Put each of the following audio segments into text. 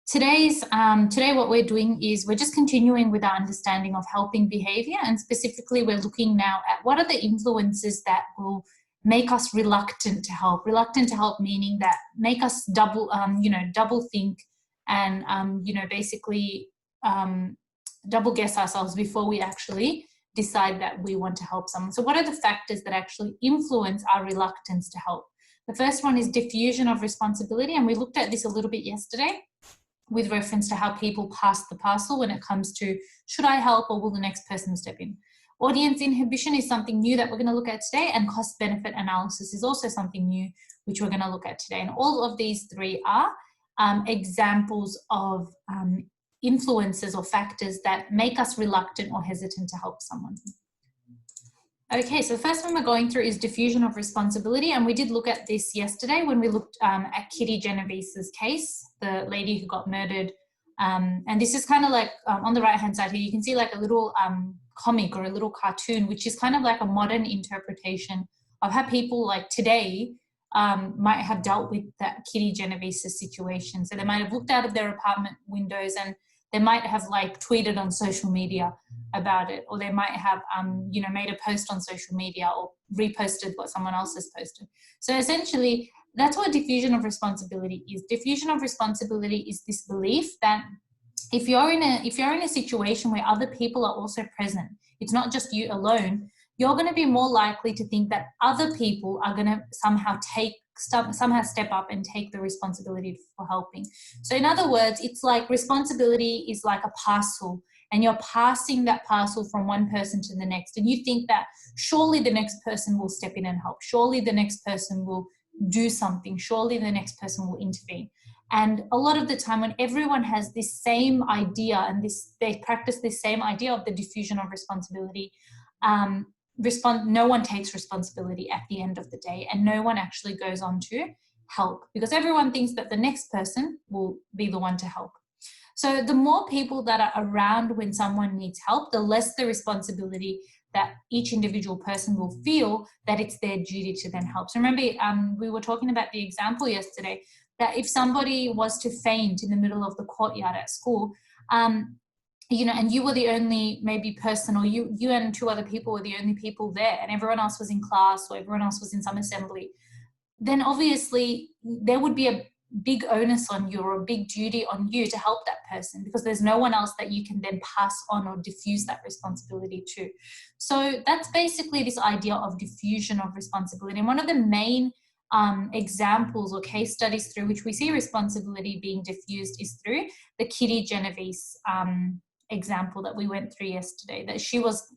Today what we're doing is we're just continuing with our understanding of helping behavior, and specifically we're looking now at what are the influences that will make us reluctant to help. Reluctant to help meaning that make us double think and basically double guess ourselves before we actually decide that we want to help someone. So what are the factors that actually influence our reluctance to help? The first one is diffusion of responsibility, and we looked at this a little bit yesterday with reference to how people pass the parcel when it comes to should I help or will the next person step in. Audience inhibition is something new that we're going to look at today, and cost-benefit analysis is also something new which we're going to look at today. And all of these three are examples of influences or factors that make us reluctant or hesitant to help someone. Okay, so the first one we're going through is diffusion of responsibility, and we did look at this yesterday when we looked at Kitty Genovese's case, the lady who got murdered. And this is kind of like on the right hand side here, you can see like a little comic or a little cartoon, which is kind of like a modern interpretation of how people like today might have dealt with that Kitty Genovese's situation. So they might have looked out of their apartment windows and they might have like tweeted on social media about it, or they might have made a post on social media or reposted what someone else has posted. So essentially that's what diffusion of responsibility is. Diffusion of responsibility is this belief that if you're in a situation where other people are also present, it's not just you alone, you're going to be more likely to think that other people are going to somehow step up and take the responsibility for helping. So in other words, it's like responsibility is like a parcel, and you're passing that parcel from one person to the next, and you think that surely the next person will step in and help, surely the next person will do something, surely the next person will intervene. And a lot of the time when everyone has this same idea and they practice this same idea of the diffusion of responsibility, no one takes responsibility at the end of the day, and no one actually goes on to help because everyone thinks that the next person will be the one to help. So the more people that are around when someone needs help, the less the responsibility that each individual person will feel that it's their duty to then help. So remember, we were talking about the example yesterday that if somebody was to faint in the middle of the courtyard at school, and you were the only maybe person, or you and two other people were the only people there, and everyone else was in class or everyone else was in some assembly, then obviously there would be a big onus on you or a big duty on you to help that person because there's no one else that you can then pass on or diffuse that responsibility to. So that's basically this idea of diffusion of responsibility. And one of the main examples or case studies through which we see responsibility being diffused is through the Kitty Genovese example that we went through yesterday, that she was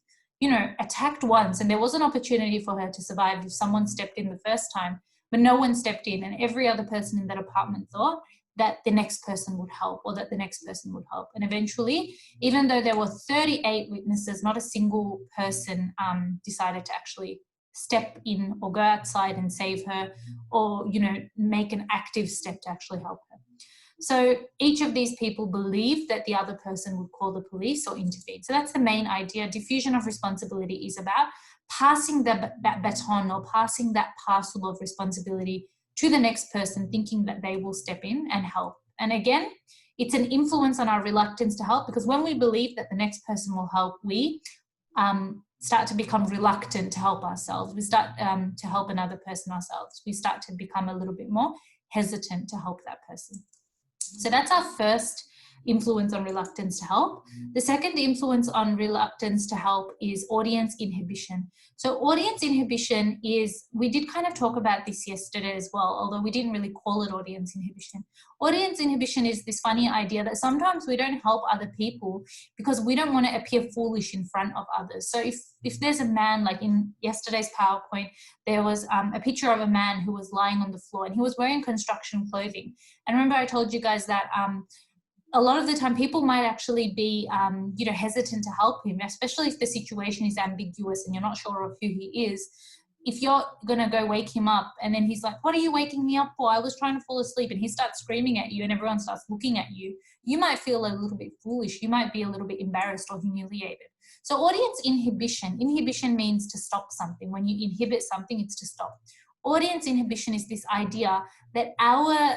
attacked once and there was an opportunity for her to survive if someone stepped in the first time, but no one stepped in, and every other person in that apartment thought that the next person would help or that the next person would help. And eventually, even though there were 38 witnesses, not a single person decided to actually step in or go outside and save her or make an active step to actually help her. So each of these people believed that the other person would call the police or intervene. So that's the main idea. Diffusion of responsibility is about passing that baton or passing that parcel of responsibility to the next person, thinking that they will step in and help. And again, it's an influence on our reluctance to help, because when we believe that the next person will help, we start to become reluctant to help ourselves. We start to help another person ourselves. We start to become a little bit more hesitant to help that person. So that's our first influence on reluctance to help. The second influence on reluctance to help is audience inhibition. So audience inhibition is, we did kind of talk about this yesterday as well, although we didn't really call it audience inhibition. Audience inhibition is this funny idea that sometimes we don't help other people because we don't want to appear foolish in front of others. So if there's a man, like in yesterday's PowerPoint, there was a picture of a man who was lying on the floor and he was wearing construction clothing. And remember I told you guys that a lot of the time people might actually be hesitant to help him, especially if the situation is ambiguous and you're not sure of who he is. If you're going to go wake him up and then he's like, what are you waking me up for? I was trying to fall asleep, and he starts screaming at you and everyone starts looking at you, you might feel a little bit foolish. You might be a little bit embarrassed or humiliated. So audience inhibition means to stop something. When you inhibit something, it's to stop. Audience inhibition is this idea that our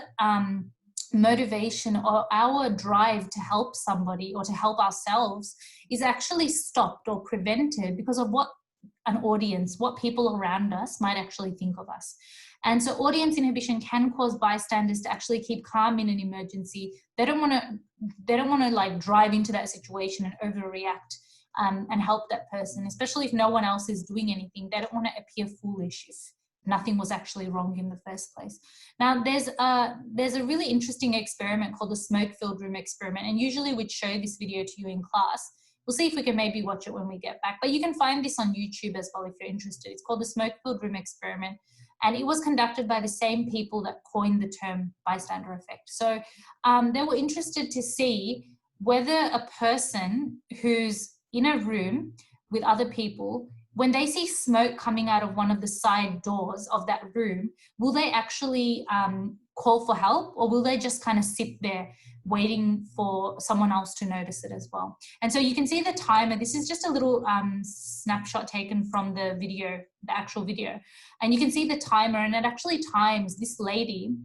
motivation or our drive to help somebody or to help ourselves is actually stopped or prevented because of what an audience, what people around us might actually think of us. And so audience inhibition can cause bystanders to actually keep calm in an emergency. They don't want to like drive into that situation and overreact and help that person, especially if no one else is doing anything. They don't want to appear foolish if nothing was actually wrong in the first place. Now, there's a really interesting experiment called the smoke-filled room experiment, and usually we'd show this video to you in class. We'll see if we can maybe watch it when we get back, but you can find this on YouTube as well if you're interested. It's called the smoke-filled room experiment, and it was conducted by the same people that coined the term bystander effect. So they were interested to see whether a person who's in a room with other people, when they see smoke coming out of one of the side doors of that room, will they actually call for help, or will they just kind of sit there waiting for someone else to notice it as well? And so you can see the timer. This is just a little snapshot taken from the video, the actual video. And you can see the timer, and it actually times this lady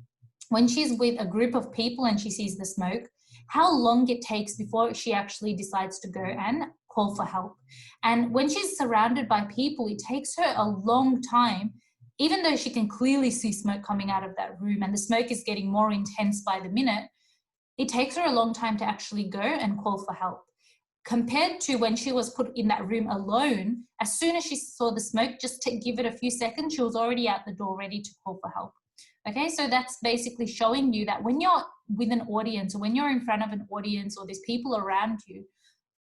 when she's with a group of people and she sees the smoke, how long it takes before she actually decides to go and call for help. And when she's surrounded by people, it takes her a long time, even though she can clearly see smoke coming out of that room and the smoke is getting more intense by the minute, it takes her a long time to actually go and call for help. Compared to when she was put in that room alone, as soon as she saw the smoke, just to give it a few seconds, she was already out the door ready to call for help. Okay, so that's basically showing you that when you're with an audience, or when you're in front of an audience, or there's people around you,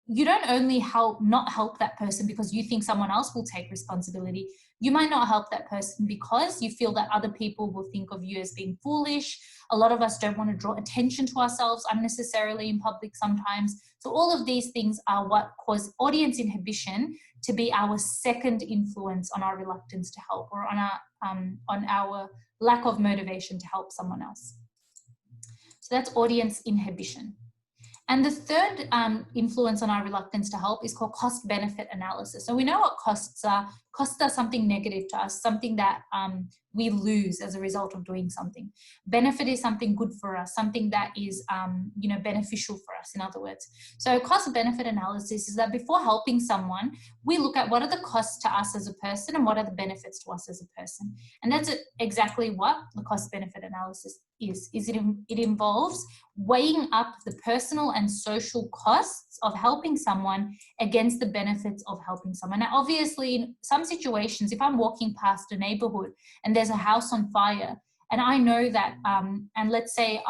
you don't only not help that person because you think someone else will take responsibility. You might not help that person because you feel that other people will think of you as being foolish. A lot of us don't want to draw attention to ourselves unnecessarily in public sometimes. So all of these things are what cause audience inhibition to be our second influence on our reluctance to help, or on our lack of motivation to help someone else. So that's audience inhibition. And the third influence on our reluctance to help is called cost-benefit analysis. So we know what costs are. Costs are something negative to us, something that we lose as a result of doing something. Benefit is something good for us, something that is beneficial for us, in other words. So cost-benefit analysis is that before helping someone, we look at what are the costs to us as a person and what are the benefits to us as a person. And that's exactly what the cost-benefit analysis is. It involves weighing up the personal and social costs of helping someone against the benefits of helping someone. Now, obviously, in some situations, if I'm walking past a neighborhood and there's a house on fire, and I know that, and let's say,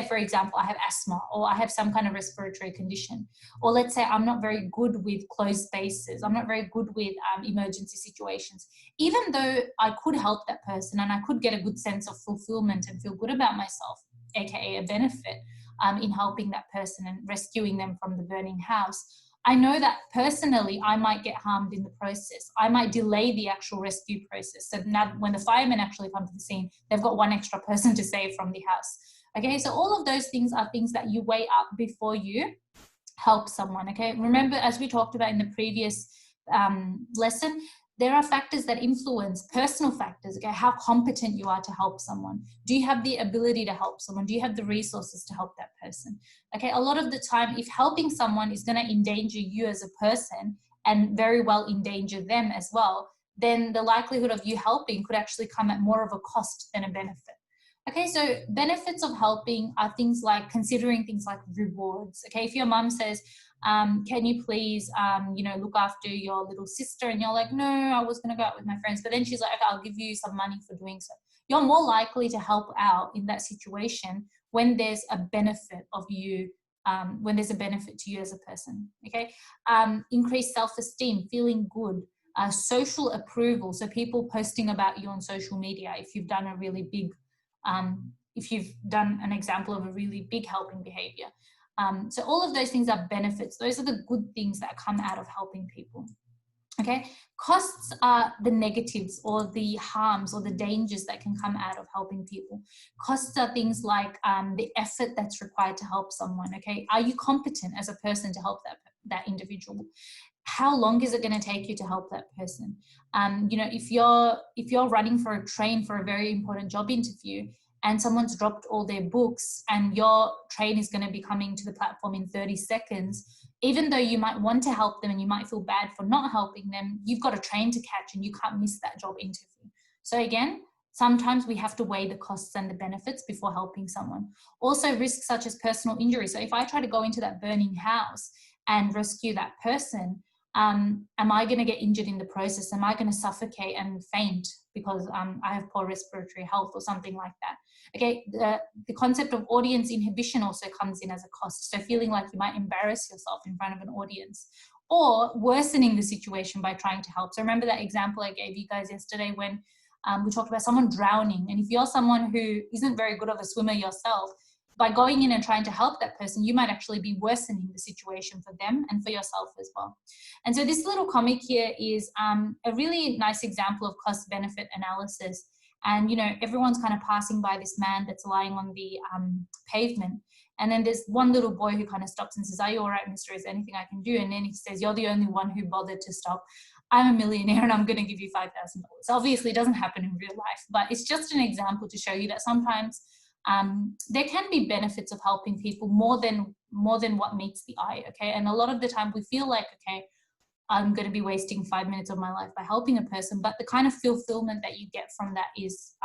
for example, I have asthma, or I have some kind of respiratory condition, or let's say I'm not very good with closed spaces, I'm not very good with emergency situations. Even though I could help that person and I could get a good sense of fulfillment and feel good about myself, aka a benefit in helping that person and rescuing them from the burning house, I know that personally I might get harmed in the process. I might delay the actual rescue process. So now when the firemen actually come to the scene, they've got one extra person to save from the house. Okay, so all of those things are things that you weigh up before you help someone. Okay, remember, as we talked about in the previous lesson, there are factors that influence, personal factors, okay, how competent you are to help someone. Do you have the ability to help someone? Do you have the resources to help that person? Okay, a lot of the time, if helping someone is going to endanger you as a person and very well endanger them as well, then the likelihood of you helping could actually come at more of a cost than a benefit. Okay, so benefits of helping are things like considering things like rewards. Okay, if your mum says, can you please, look after your little sister? And you're like, no, I was going to go out with my friends. But then she's like, okay, I'll give you some money for doing so. You're more likely to help out in that situation when there's a benefit of you, when there's a benefit to you as a person. Okay, increased self-esteem, feeling good, social approval. So people posting about you on social media, if you've done a really big, if you've done an example of a really big helping behavior. So all of those things are benefits. Those are the good things that come out of helping people. Okay, costs are the negatives or the harms or the dangers that can come out of helping people. Costs are things like the effort that's required to help someone. Okay, are you competent as a person to help that individual? How long is it going to take you to help that person? If you're running for a train for a very important job interview, and someone's dropped all their books and your train is going to be coming to the platform in 30 seconds, even though you might want to help them and you might feel bad for not helping them, you've got a train to catch and you can't miss that job interview. So again, sometimes we have to weigh the costs and the benefits before helping someone. Also, risks such as personal injury. So if I try to go into that burning house and rescue that person, am I going to get injured in the process? Am I going to suffocate and faint because I have poor respiratory health or something like that? Okay, the concept of audience inhibition also comes in as a cost. So feeling like you might embarrass yourself in front of an audience, or worsening the situation by trying to help. So remember that example I gave you guys yesterday when we talked about someone drowning. And if you're someone who isn't very good of a swimmer yourself, by going in and trying to help that person, you might actually be worsening the situation for them and for yourself as well. And so this little comic here is a really nice example of cost-benefit analysis. And, you know, everyone's kind of passing by this man that's lying on the pavement. And then there's one little boy who kind of stops and says, "Are you all right, mister? Is there anything I can do?" And then he says, "You're the only one who bothered to stop. I'm a millionaire and I'm going to give you $5,000. Obviously, it doesn't happen in real life, but it's just an example to show you that sometimes there can be benefits of helping people more than what meets the eye, okay? And a lot of the time we feel like, okay, I'm going to be wasting 5 minutes of my life by helping a person, but the kind of fulfillment that you get from that is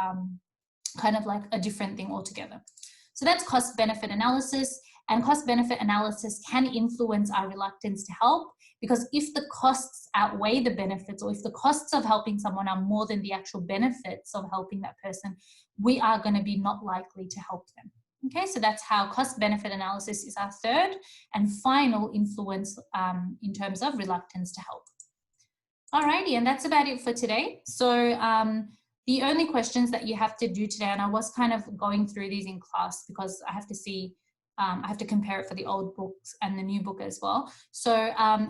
kind of like a different thing altogether. So that's cost-benefit analysis, and cost-benefit analysis can influence our reluctance to help, because if the costs outweigh the benefits, or if the costs of helping someone are more than the actual benefits of helping that person, we are going to be not likely to help them. Okay, so that's how cost-benefit analysis is our third and final influence in terms of reluctance to help. Alrighty, and that's about it for today. So the only questions that you have to do today, and I was kind of going through these in class because I have to see, I have to compare it for the old books and the new book as well. So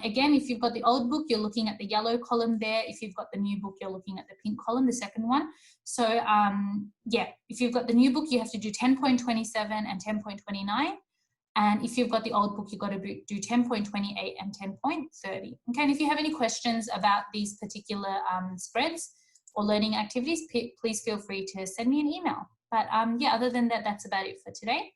again, if you've got the old book, you're looking at the yellow column there. If you've got the new book, you're looking at the pink column, the second one. So yeah, if you've got the new book, you have to do 10.27 and 10.29. And if you've got the old book, you've got to do 10.28 and 10.30. Okay, and if you have any questions about these particular spreads or learning activities, please feel free to send me an email. But yeah, other than that, that's about it for today.